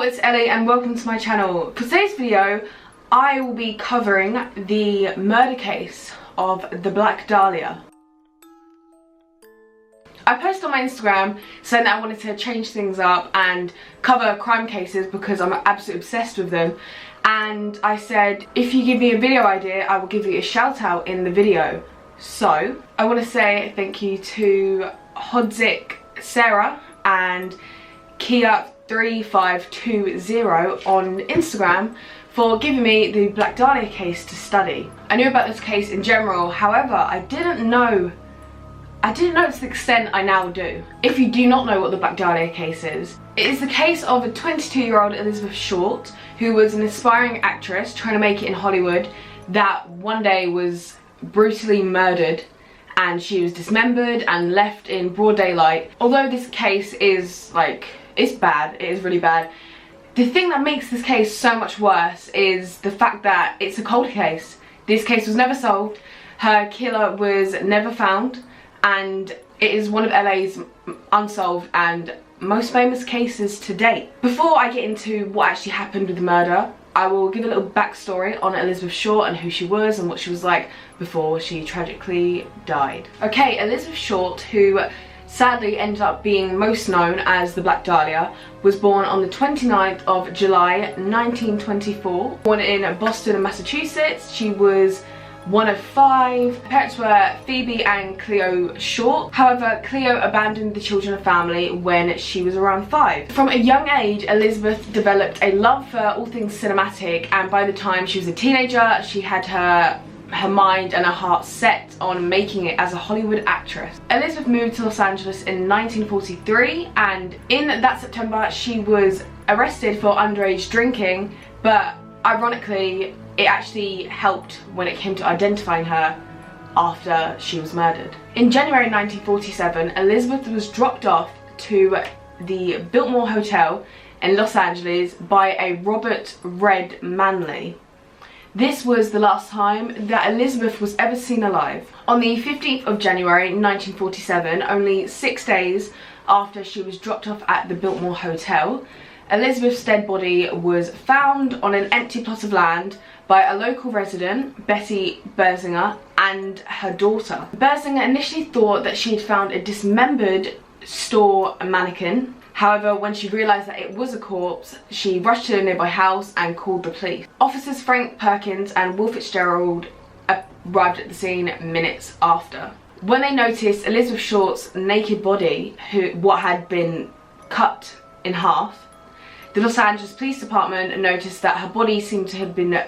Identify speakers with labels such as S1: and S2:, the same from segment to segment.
S1: it's Ellie and welcome to my channel. For today's video, I will be covering the murder case of the Black Dahlia. I posted on my Instagram saying that I wanted to change things up and cover crime cases because I'm absolutely obsessed with them. And I said, if you give me a video idea, I will give you a shout out in the video. So, I want to say thank you to Hodzik Sarah and Kia3520 on Instagram for giving me the Black Dahlia case to study. I knew about this case in general, however, I didn't know to the extent I now do. If you do not know what the Black Dahlia case is, it is the case of a 22-year-old Elizabeth Short, who was an aspiring actress trying to make it in Hollywood, that one day was brutally murdered and she was dismembered and left in broad daylight. Although this case is it's bad, it is really bad, the thing that makes this case so much worse is the fact that it's a cold case. This case was never solved, her killer was never found, and it is one of LA's unsolved and most famous cases to date. Before I get into what actually happened with the murder, I will give a little backstory on Elizabeth Short and who she was and what she was like before she tragically died. Okay, Elizabeth Short, who sadly ended up being most known as the Black Dahlia, was born on the 29th of July 1924. Born in Boston, Massachusetts. She was one of 5. Her parents were Phoebe and Cleo Short. However, Cleo abandoned the children and family when she was around 5. From a young age, Elizabeth developed a love for all things cinematic, and by the time she was a teenager, she had her mind and her heart set on making it as a Hollywood actress. Elizabeth moved to Los Angeles in 1943, and in that September she was arrested for underage drinking, but ironically it actually helped when it came to identifying her after she was murdered. In January 1947, Elizabeth was dropped off to the Biltmore Hotel in Los Angeles by a RED Manley. This was the last time that Elizabeth was ever seen alive. On the 15th of January 1947, only 6 days after she was dropped off at the Biltmore Hotel, Elizabeth's dead body was found on an empty plot of land by a local resident, Betty Berzinger, and her daughter. Berzinger initially thought that she had found a dismembered store mannequin. However, when she realised that it was a corpse, she rushed to a nearby house and called the police. Officers Frank Perkins and Will Fitzgerald arrived at the scene minutes after. When they noticed Elizabeth Short's naked body, what had been cut in half, the Los Angeles Police Department noticed that her body seemed to have been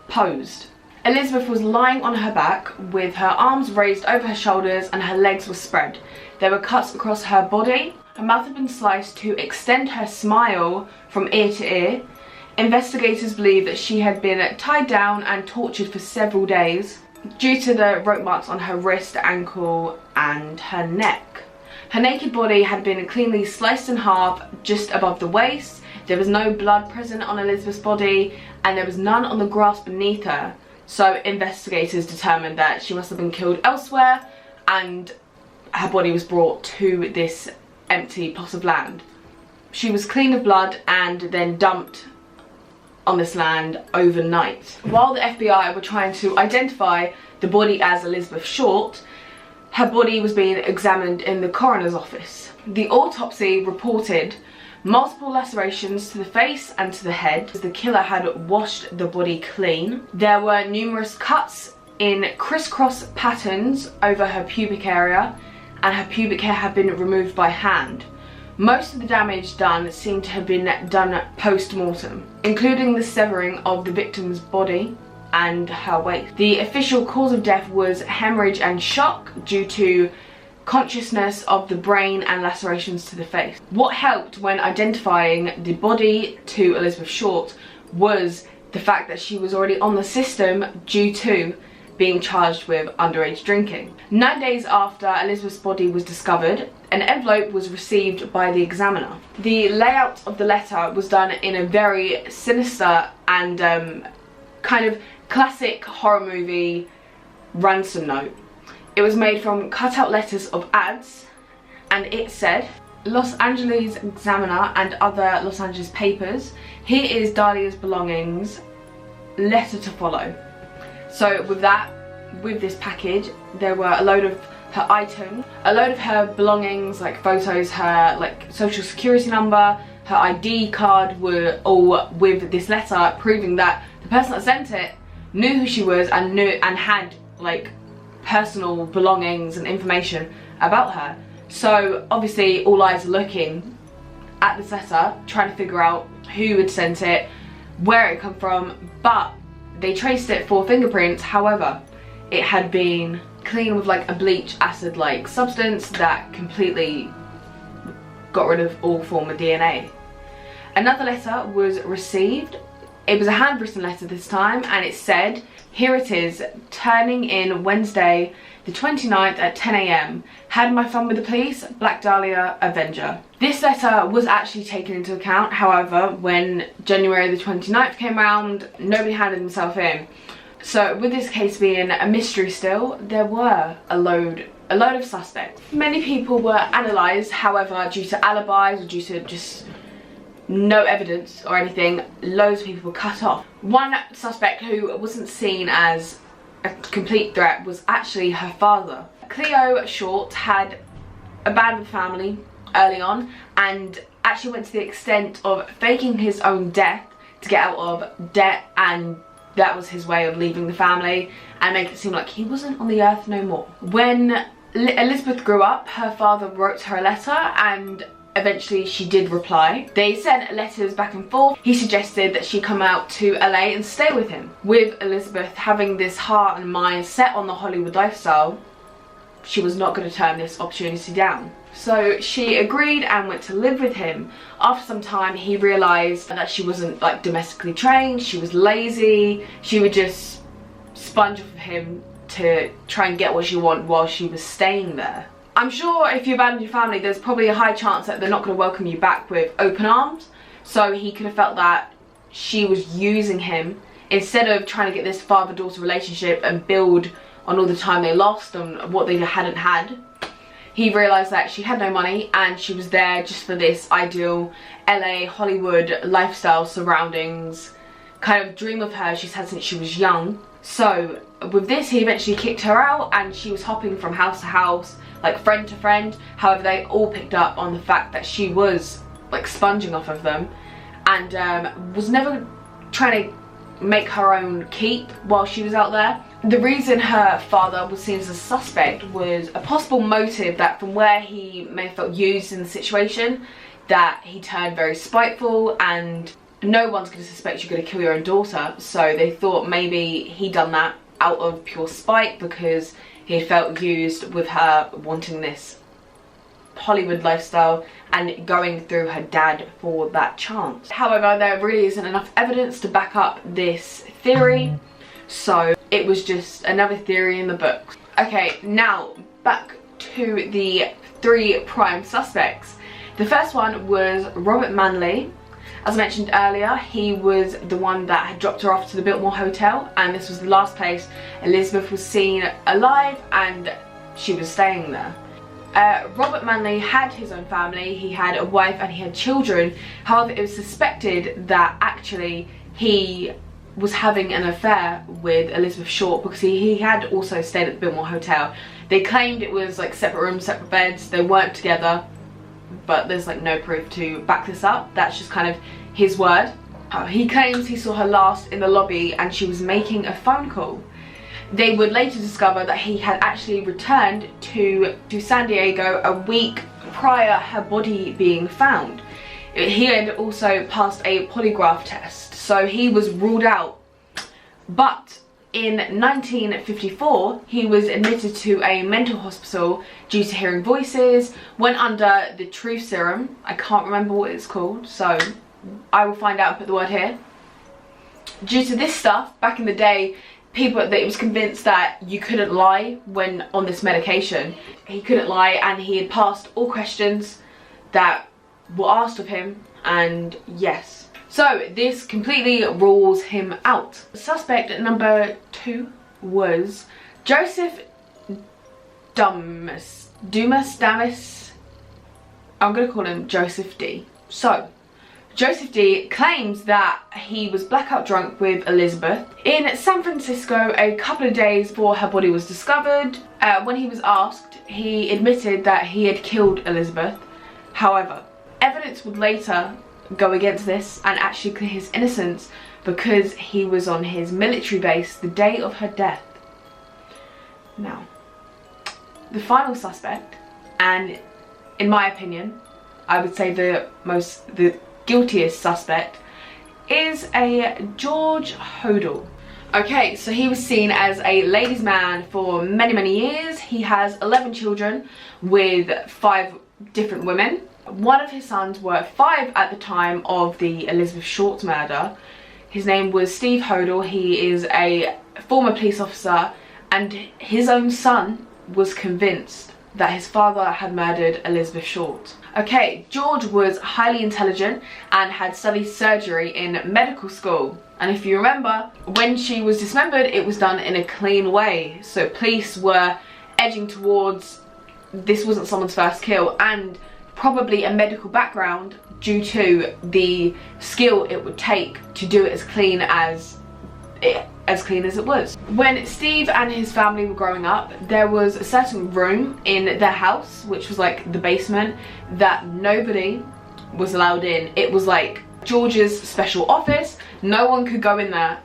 S1: posed. Elizabeth was lying on her back with her arms raised over her shoulders and her legs were spread. There were cuts across her body. Her mouth had been sliced to extend her smile from ear to ear. Investigators believe that she had been tied down and tortured for several days due to the rope marks on her wrist, ankle and her neck. Her naked body had been cleanly sliced in half just above the waist. There was no blood present on Elizabeth's body and there was none on the grass beneath her. So investigators determined that she must have been killed elsewhere and her body was brought to this empty plot of land. She was clean of blood and then dumped on this land overnight. While the FBI were trying to identify the body as Elizabeth Short, her body was being examined in the coroner's office. The autopsy reported multiple lacerations to the face and to the head. The killer had washed the body clean. There were numerous cuts in crisscross patterns over her pubic area, and her pubic hair had been removed by hand. Most of the damage done seemed to have been done post-mortem, including the severing of the victim's body and her waist. The official cause of death was hemorrhage and shock due to consciousness of the brain and lacerations to the face. What helped when identifying the body to Elizabeth Short was the fact that she was already on the system due to being charged with underage drinking. 9 days after Elizabeth's body was discovered, an envelope was received by the examiner. The layout of the letter was done in a very sinister and kind of classic horror movie ransom note. It was made from cut out letters of ads, and it said, Los Angeles Examiner and other Los Angeles papers. Here is Dahlia's belongings, letter to follow. So with this package, there were a load of her items, a load of her belongings, like photos, her like social security number, her ID card, were all with this letter proving that the person that sent it knew who she was and had like personal belongings and information about her. So obviously all eyes are looking at this letter, trying to figure out who had sent it, where it come from, but they traced it for fingerprints. However, it had been cleaned with like a bleach acid like substance that completely got rid of all form of DNA. Another letter was received. It was a handwritten letter this time, and it said, here it is, turning in Wednesday the 29th at 10 AM. Had my fun with the police, Black Dahlia, Avenger. This letter was actually taken into account. However, when January the 29th came around, nobody handed themselves in. So with this case being a mystery still, there were a load of suspects. Many people were analysed, however, due to alibis or due to just no evidence or anything, loads of people were cut off. One suspect who wasn't seen as a complete threat was actually her father. Cleo Short had abandoned the family early on and actually went to the extent of faking his own death to get out of debt, and that was his way of leaving the family and make it seem like he wasn't on the earth no more. When Elizabeth grew up, her father wrote her a letter and eventually she did reply. They sent letters back and forth. He suggested that she come out to LA and stay with him. With Elizabeth having this heart and mind set on the Hollywood lifestyle, she was not going to turn this opportunity down. So she agreed and went to live with him. After some time, he realised that she wasn't like domestically trained, she was lazy, she would just sponge off of him to try and get what she wanted while she was staying there. I'm sure if you abandon your family, there's probably a high chance that they're not going to welcome you back with open arms. So he could have felt that she was using him instead of trying to get this father-daughter relationship and build on all the time they lost and what they hadn't had. He realised that she had no money and she was there just for this ideal LA Hollywood lifestyle surroundings, kind of dream of her she's had since she was young. So with this, he eventually kicked her out and she was hopping from house to house, like friend to friend. However, they all picked up on the fact that she was like sponging off of them and was never trying to make her own keep while she was out there. The reason her father was seen as a suspect was a possible motive that from where he may have felt used in the situation, that he turned very spiteful and no one's going to suspect you're going to kill your own daughter. So they thought maybe he done that out of pure spite because he felt used with her wanting this Hollywood lifestyle and going through her dad for that chance. However, there really isn't enough evidence to back up this theory, so it was just another theory in the books. Okay, now back to the three prime suspects. The first one was RED Manley. As I mentioned earlier, he was the one that had dropped her off to the Biltmore Hotel, and this was the last place Elizabeth was seen alive and she was staying there. RED Manley had his own family, he had a wife and he had children. However, it was suspected that actually he was having an affair with Elizabeth Short because he had also stayed at the Biltmore Hotel. They claimed it was like separate rooms, separate beds, they weren't together, but there's like no proof to back this up. That's just kind of his word. He claims he saw her last in the lobby and she was making a phone call. They would later discover that he had actually returned to San Diego a week prior her body being found. He had also passed a polygraph test, so he was ruled out. But in 1954, he was admitted to a mental hospital due to hearing voices, went under the truth serum. I can't remember what it's called, so I will find out and put the word here. Due to this stuff, back in the day, it was convinced that you couldn't lie when on this medication. He couldn't lie and he had passed all questions that were asked of him, and yes. So this completely rules him out. Suspect number 2 was Joseph Dumais. I'm going to call him Joseph D. So, Joseph D claims that he was blackout drunk with Elizabeth in San Francisco a couple of days before her body was discovered. When he was asked, he admitted that he had killed Elizabeth. However, evidence would later go against this and actually clear his innocence because he was on his military base the day of her death. Now, the final suspect, and in my opinion, I would say the guiltiest suspect, is a George Hodel. Okay, so he was seen as a ladies' man for many years. He has 11 children with 5 different women. One of his sons were 5 at the time of the Elizabeth Short murder. His name was Steve Hodel. He is a former police officer, and his own son was convinced that his father had murdered Elizabeth Short. Okay, George was highly intelligent and had studied surgery in medical school. And if you remember, when she was dismembered, it was done in a clean way. So police were edging towards this wasn't someone's first kill, and probably a medical background due to the skill it would take to do it as clean as it was. When Steve and his family were growing up, there was a certain room in their house, which was like the basement, that nobody was allowed in. It was like George's special office. No one could go in there.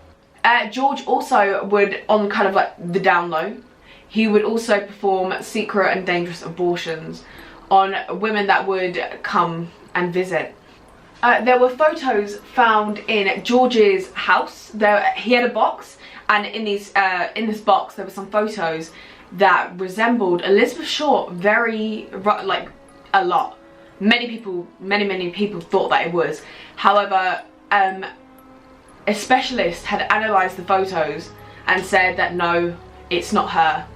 S1: George also would, on kind of like the down low, he would also perform secret and dangerous abortions on women that would come and visit. There were photos found in George's house. He had a box, and in this box there were some photos that resembled Elizabeth Short like a lot. Many people thought that it was. However, a specialist had analysed the photos and said that no, it's not her.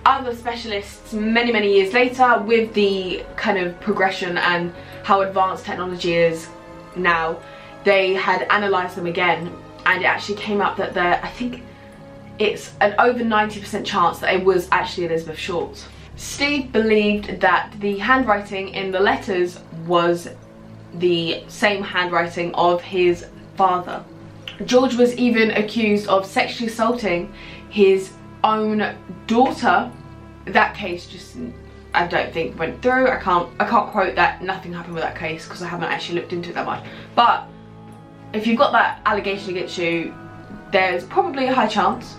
S1: Other specialists many years later, with the kind of progression and how advanced technology is now, they had analysed them again, and it actually came up that I think it's an over 90% chance that it was actually Elizabeth Short. Steve believed that the handwriting in the letters was the same handwriting of his father. George was even accused of sexually assaulting his own daughter. That case just, I don't think, went through. I can't quote that. Nothing happened with that case because I haven't actually looked into it that much. But if you've got that allegation against you, there's probably a high chance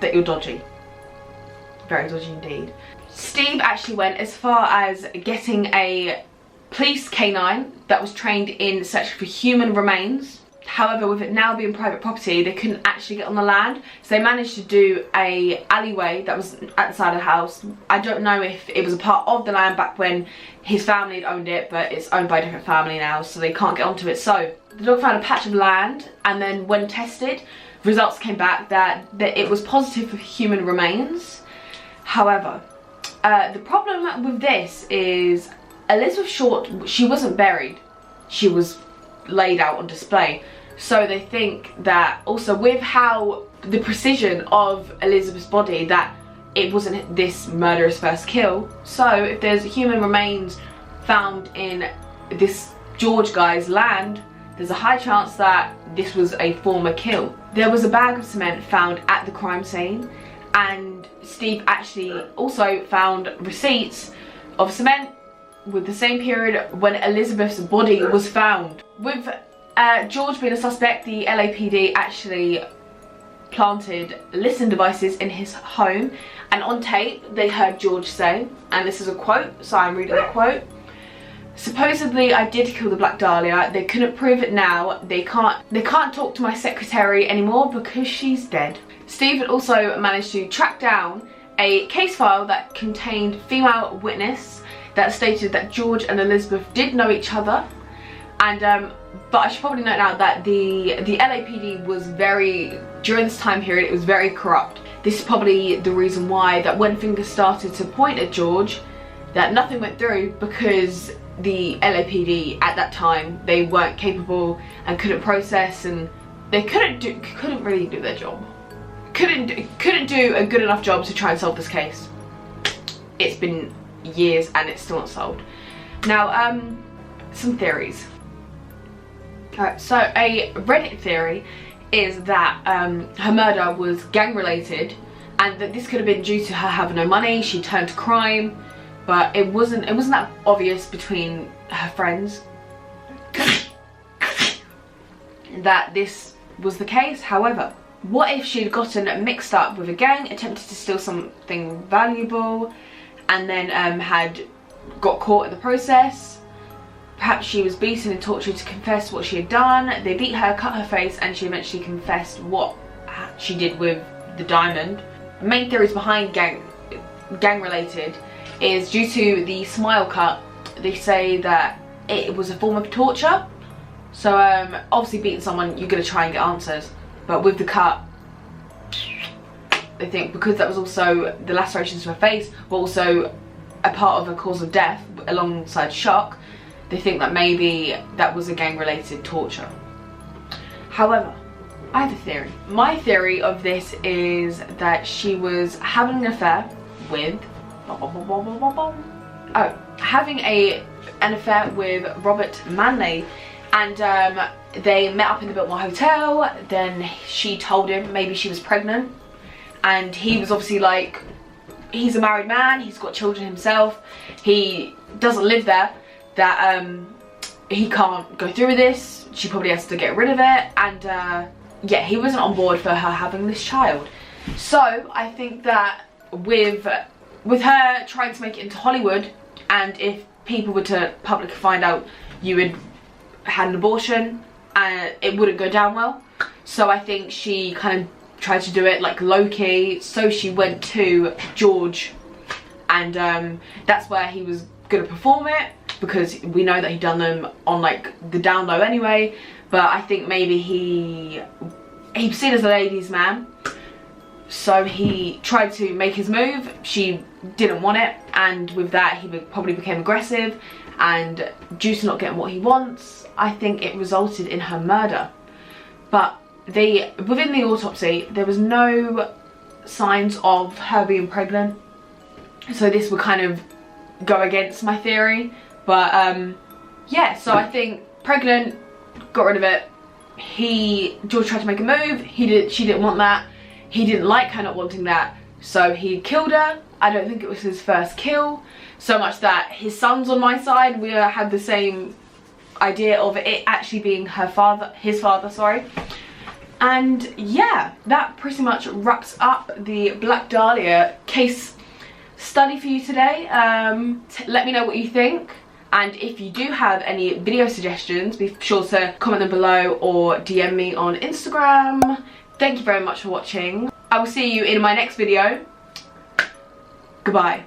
S1: that you're dodgy. Very dodgy indeed. Steve actually went as far as getting a police canine that was trained in searching for human remains. However, with it now being private property, they couldn't actually get on the land, so they managed to do a alleyway that was at the side of the house. I don't know if it was a part of the land back when his family had owned it, but it's owned by a different family now, so they can't get onto it. So the dog found a patch of land, and then when tested, results came back that it was positive for human remains. However, the problem with this is Elizabeth Short, she wasn't buried, she was laid out on display. So they think that also with how the precision of Elizabeth's body, that it wasn't this murderous first kill. So if there's human remains found in this George guy's land, there's a high chance that this was a former kill. There was a bag of cement found at the crime scene, and Steve actually also found receipts of cement with the same period when Elizabeth's body was found. With George being a suspect, the LAPD actually planted listen devices in his home, and on tape they heard George say, and this is a quote, so I'm reading the quote: "Supposedly I did kill the Black Dahlia. They couldn't prove it now. They can't talk to my secretary anymore because she's dead." Steve had also managed to track down a case file that contained female witness that stated that George and Elizabeth did know each other, and but I should probably note now that the LAPD was during this time period, it was very corrupt. This is probably the reason why that when fingers started to point at George, that nothing went through, because the LAPD at that time, they weren't capable and couldn't process, and they couldn't really do their job. Couldn't do a good enough job to try and solve this case. It's been years and it's still not solved. Now, some theories. Alright, so a Reddit theory is that her murder was gang related, and that this could have been due to her having no money. She turned to crime, but it wasn't that obvious between her friends that this was the case. However, what if she'd gotten mixed up with a gang, attempted to steal something valuable, and then had got caught in the process? Perhaps she was beaten and tortured to confess what she had done. They beat her, cut her face, and she eventually confessed what she did with the diamond. The main theories behind gang related is due to the smile cut. They say that it was a form of torture. So obviously beating someone, you're going to try and get answers. But with the cut, they think because that was also the lacerations to her face were also a part of a cause of death alongside shock, they think that maybe that was a gang related torture. However, I have a theory. My theory of this is that she was having an affair with having an affair with RED Manley, and they met up in the Biltmore Hotel. Then she told him maybe she was pregnant, and he was obviously like, he's a married man, he's got children himself, he doesn't live there, that he can't go through with this, she probably has to get rid of it, and yeah, he wasn't on board for her having this child. So I think that with her trying to make it into Hollywood, and if people were to publicly find out you had an abortion, it wouldn't go down well. So I think she kind of tried to do it like low-key. So she went to George, and that's where he was gonna perform it, because we know that he'd done them on like the down low anyway. But I think maybe he's seen as a ladies' man, so he tried to make his move. She didn't want it, and with that he probably became aggressive, and due to not getting what he wants, I think it resulted in her murder. But within the autopsy there was no signs of her being pregnant, so this would kind of go against my theory. But yeah, so I think pregnant, got rid of it. George tried to make a move, she didn't want that, he didn't like her not wanting that, so he killed her. I don't think it was his first kill, so much that his son's on my side. We had the same idea of it actually being his father, sorry. And yeah, that pretty much wraps up the Black Dahlia case study for you today. Let me know what you think, and if you do have any video suggestions, be sure to comment them below or DM me on Instagram. Thank you very much for watching. I will see you in my next video. Goodbye.